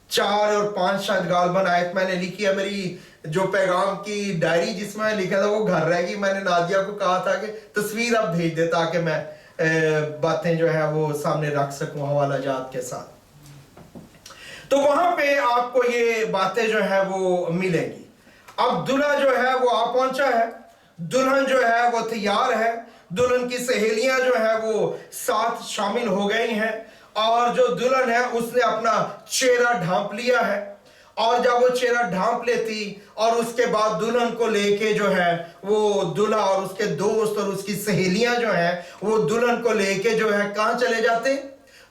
4 और 5 शायद गालबन आयत मैंने लिखी है। मेरी जो पैगाम की डायरी जिसमें लिखा था वो घर रह गई। मैंने नादिया को कहा था कि तस्वीर आप भेज दे ताकि मैं बातें जो है वो सामने रख सकूं हवाला जात के साथ। तो वहां पे आपको ये बातें जो है वो मिलेंगी। अब दूल्हा जो है वो आ पहुंचा है, दुल्हन जो है वो तैयार है, दुल्हन की सहेलियां जो है वो साथ शामिल हो गई हैं, और जो दुल्हन है उसने अपना चेहरा ढांप लिया है। और जब वो चेहरा ढांप लेती और उसके बाद दुल्हन को लेके जो है वो दूल्हा और उसके दोस्त और उसकी सहेलियां जो है वो दुल्हन को लेके जो है कहां चले जाते?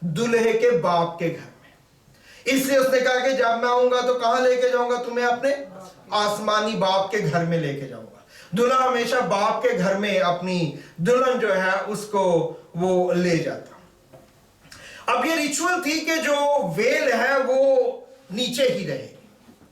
दूल्हे के बाप के घर में। इसलिए उसने कहा कि जब मैं आऊंगा तो कहां लेके जाऊंगा तुम्हें? अपने आसमानी बाप के घर में लेके जाऊंगा। दूल्हा हमेशा बाप के घर में अपनी दुल्हन जो है उसको वो ले जाता। अब ये रिचुअल थी कि जो वेल है वो नीचे ही रहेगी।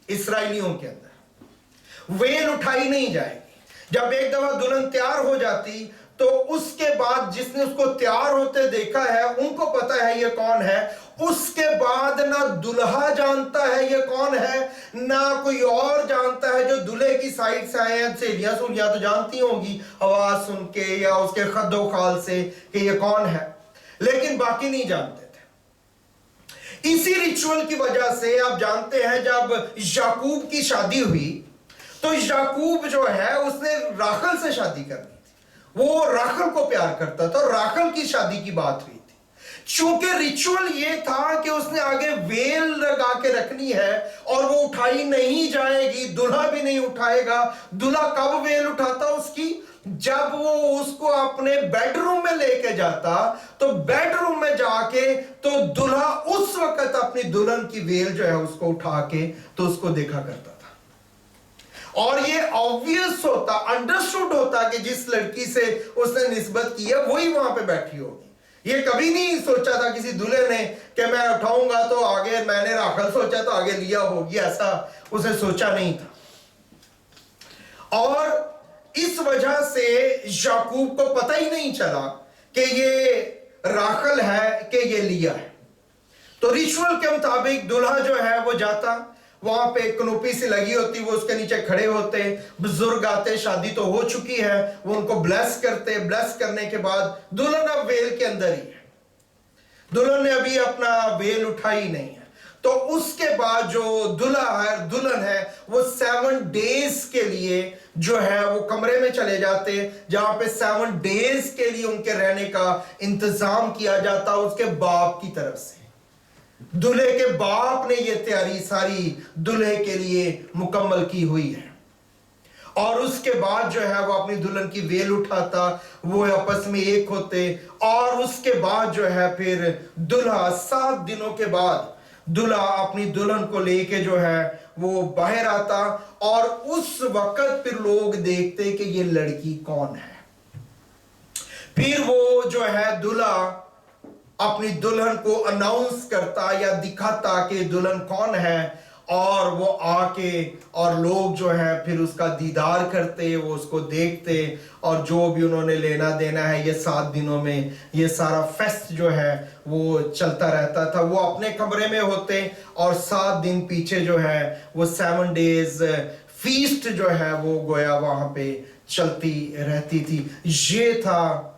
इस्राएलियों के अंदर वेल उठाई नहीं जाएगी। जब एक दफा दुल्हन तैयार हो जाती तो उसके बाद जिसने उसको तैयार होते देखा है उनको पता है ये कौन है। उसके बाद ना दुल्हा जानता है ये कौन है, ना कोई और जानता है। जो दूल्हे की साइड से आए हैं, सहेलियां सूलियां तो जानती होंगी आवाज सुन के या उसके खद्दो खाल से कि ये कौन है, लेकिन बाकी नहीं जानते। इसी रिचुअल की वजह से आप जानते हैं जब याकूब की शादी हुई तो याकूब जो है उसने राखल से शादी करनी थी। वो राखल को प्यार करता था, राखल की शादी की बात हुई थी। चूंकि रिचुअल ये था कि उसने आगे वेल लगा के रखनी है और वो उठाई नहीं जाएगी, दूल्हा भी नहीं उठाएगा। दूल्हा कब वेल उठाता उसकी? जब वो उसको अपने बेडरूम में लेके जाता तो बेडरूम में जाके तो दूल्हा उस वक्त अपनी दुल्हन की वेल जो है उसको उठा के तो उसको देखा करता था। और ये ऑब्वियस होता, अंडरस्टूड होता कि जिस लड़की से उसने निस्बत की है वही वहां पे बैठी होगी। ये कभी नहीं सोचा था किसी दूल्हे ने कि मैं उठाऊंगा तो आगे, मैंने राखल सोचा तो आगे लिया होगी, ऐसा उसने सोचा नहीं था। और इस वजह से याकूब को पता ही नहीं चला कि ये राखल है कि ये लिया है। तो रिचुअल के मुताबिक दूल्हा जो है वो जाता, वहां पे एक कनोपी सी लगी होती, वो उसके नीचे खड़े होते, बुजुर्ग आते, शादी तो हो चुकी है, वो उनको ब्लेस करते। ब्लेस करने के बाद दुल्हन अब वेल के अंदर ही है, दुल्हन ने अभी अपना वेल उठाई नहीं है। तो उसके बाद जो दूल्हा है, दुल्हन है, वो 7 डेज के लिए जो है वो कमरे में चले जाते जहां पे 7 डेज के लिए उनके रहने का इंतजाम किया जाता उसके बाप की तरफ से। दूल्हे के बाप ने ये तैयारी सारी दूल्हे के लिए मुकम्मल की हुई है। और उसके बाद जो है वो अपनी दुल्हन की वेल उठाता, वो आपस में एक होते, और उसके बाद जो है फिर दूल्हा 7 दिनों के बाद दूल्हा अपनी दुल्हन को लेके जो है वो बाहर आता, और उस वक्त फिर लोग देखते कि ये लड़की कौन है। फिर वो जो है दूल्हा अपनी दुल्हन को अनाउंस करता या दिखाता कि दुल्हन कौन है, और वो आके और लोग जो है फिर उसका दीदार करते, वो उसको देखते, और जो भी उन्होंने लेना देना है ये 7 दिनों में ये सारा फेस्ट जो है वो चलता रहता था। वो अपने कमरे में होते और 7 दिन पीछे जो है वो 7 डेज फीस्ट जो है वो गोया वहां पे चलती रहती थी। ये था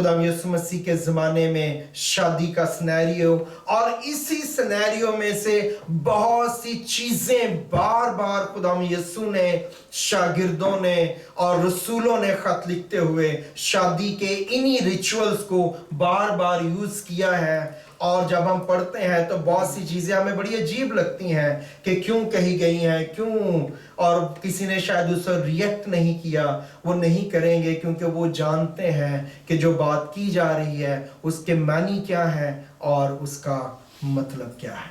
खुदा यीशु मसीह के ज़माने में शादी का सिनेरियो, और इसी सिनेरियो में से बहुत सी चीज़ें बार बार खुदा यीशु ने, शागिर्दों ने और रसूलों ने ख़त लिखते हुए शादी के इन्हीं रिचुअल्स को बार बार यूज़ किया है। और जब हम पढ़ते हैं तो बहुत सी चीज़ें हमें बड़ी अजीब लगती हैं कि क्यों कही गई हैं, क्यों, और किसी ने शायद उस पर रिएक्ट नहीं किया। वो नहीं करेंगे क्योंकि वो जानते हैं कि जो बात की जा रही है उसके मानी क्या है और उसका मतलब क्या है।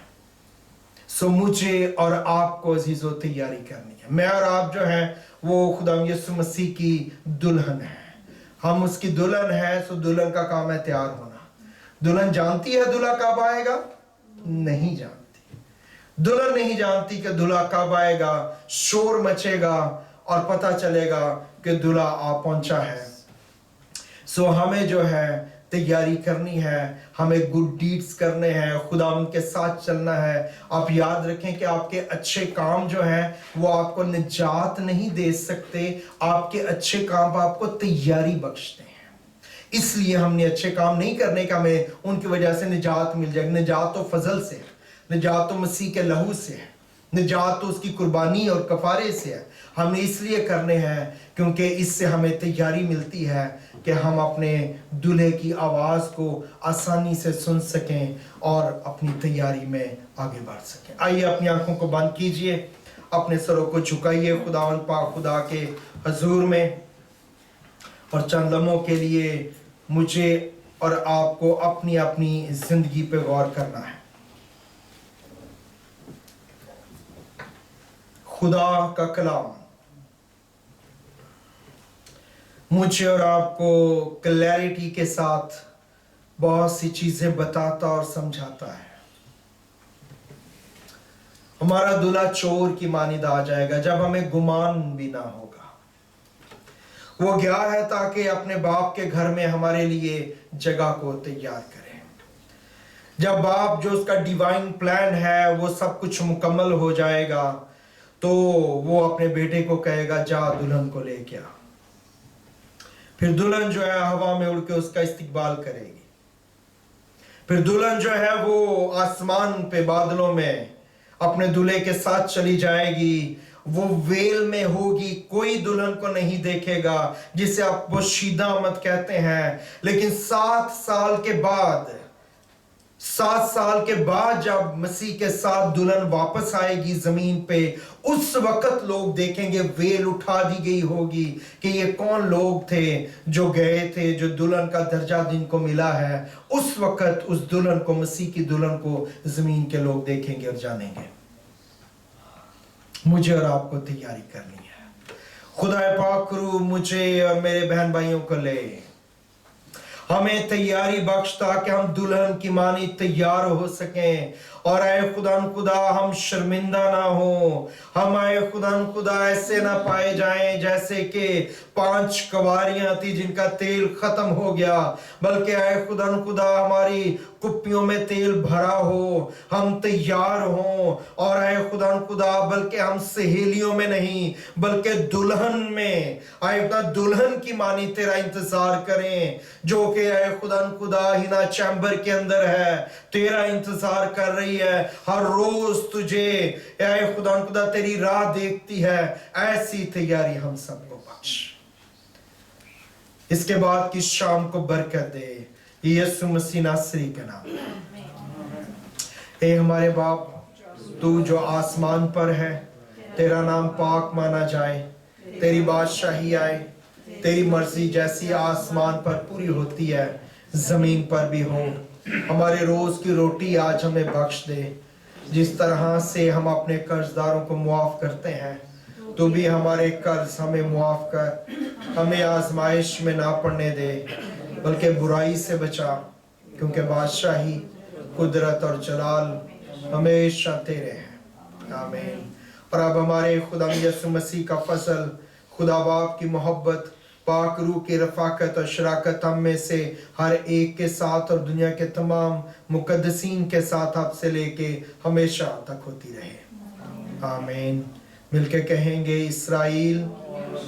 सो मुझे और आपको अजीज़ों तैयारी करनी है। मैं और आप जो हैं वो खुदा यीशु मसीह की दुल्हन है, हम उसकी दुल्हन है। सो दुल्हन का काम है तैयार होना। दुल्हन जानती है दूल्हा कब आएगा? नहीं जानती। दुल्हन नहीं जानती कि दूल्हा कब आएगा। शोर मचेगा और पता चलेगा कि दूल्हा आ पहुंचा है। सो हमें जो है तैयारी करनी है, हमें गुड डीड्स करने हैं, खुदा उनके साथ चलना है। आप याद रखें कि आपके अच्छे काम जो हैं वो आपको निजात नहीं दे सकते, आपके अच्छे काम आपको तैयारी बख्शते हैं। इसलिए हमने अच्छे काम नहीं करने का, हमें उनकी वजह से निजात मिल जाएगी। निजात तो फजल से है, निजात तो मसीह के लहू से है, निजात तो उसकी कुर्बानी और कफारे से है। हमने इसलिए करने हैं क्योंकि इससे हमें तैयारी मिलती है कि हम अपने दूल्हे की आवाज़ को आसानी से सुन सकें और अपनी तैयारी में आगे बढ़ सकें। आइए अपनी आंखों को बंद कीजिए, अपने सरों को झुकाइए खुदावंद पाक खुदा के हजूर में, और चंद लम्हों के लिए मुझे और आपको अपनी अपनी जिंदगी पे गौर करना है। खुदा का कलाम मुझे और आपको क्लैरिटी के साथ बहुत सी चीजें बताता और समझाता है। हमारा दूल्हा चोर की मानिंद आ जाएगा जब हमें गुमान भी ना होगा। वो गया है ताकि अपने बाप के घर में हमारे लिए जगह को तैयार करे। जब बाप जो उसका डिवाइन प्लान है वो सब कुछ मुकम्मल हो जाएगा तो वो अपने बेटे को कहेगा जा दुल्हन को लेके आ। फिर दुल्हन जो है हवा में उड़ के उसका इस्तकबाल करेगी। फिर दुल्हन जो है वो आसमान पे बादलों में अपने दूल्हे के साथ चली जाएगी। वो वेल में होगी, कोई दुल्हन को नहीं देखेगा, जिसे आप पोशीदा मत कहते हैं। लेकिन 7 साल के बाद जब मसीह के साथ दुल्हन वापस आएगी जमीन पे, उस वक्त लोग देखेंगे वेल उठा दी गई होगी कि ये कौन लोग थे जो गए थे, जो दुल्हन का दर्जा जिनको मिला है। उस वक्त उस दुल्हन को, मसीह की दुल्हन को जमीन के लोग देखेंगे और जानेंगे। मुझे और आपको तैयारी करनी है। खुदा पाक करू मुझे और मेरे बहन भाइयों को ले, हमें तैयारी बख्श ताकि हम दुल्हन की मानी तैयार हो सकें। और आए खुदा हम शर्मिंदा ना हो, हम आए खुदा ऐसे ना पाए जाएं जैसे कि 5 कवारियां थी जिनका तेल खत्म हो गया, बल्कि आए खुदा हमारी कुप्पियों में तेल भरा हो, हम तैयार हों। और आए खुदा बल्कि हम सहेलियों में नहीं बल्कि दुल्हन में, आए दुल्हन की मानी तेरा इंतजार करें, जो कि आए खुदा हिना चैम्बर के अंदर है, तेरा इंतजार कर रही है। हर रोज तुझे आए खुदा तेरी राह देखती है। ऐसी तैयारी हम सबको बख्श। इसके बाद की शाम को बरकत दे यीशु मसीह नासरी के नाम। ए हमारे बाप, तू जो आसमान पर है, तेरा नाम पाक माना जाए, तेरी बादशाही आए, तेरी मर्जी जैसी आसमान पर पूरी होती है जमीन पर भी हो। हमारे रोज की रोटी आज हमें बख्श दे। जिस तरह से हम अपने कर्जदारों को मुआफ करते हैं, तू भी हमारे कर्ज हमें मुआफ कर। हमें आजमाइश में ना पड़ने दे बल्कि बुराई से बचा, क्योंकि बादशाही, कुदरत और जलाल हमेशा तेरे हैं। आमीन। और अब हमारे खुदा यीशु मसीह का फजल, खुदा बाप की मोहब्बत, पाक रूह की रफाकत और शराकत हम में से हर एक के साथ और दुनिया के तमाम मुकद्दसीन के साथ आपसे लेके हमेशा तक होती रहे। आमीन। मिलके कहेंगे, इस्राएल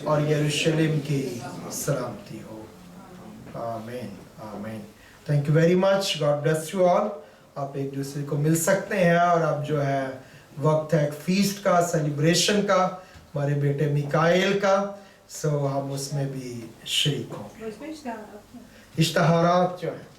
और यरूशलेम की सलामती हो। आमीन आमीन। Thank you very much, God bless you all. आप एक दूसरे को मिल सकते हैं और अब जो है वक्त है एक फीस्ट का, सेलिब्रेशन का, हमारे बेटे मिकाएल का। सो हम उसमें भी शरीक होंगे। इश्तहारात जो है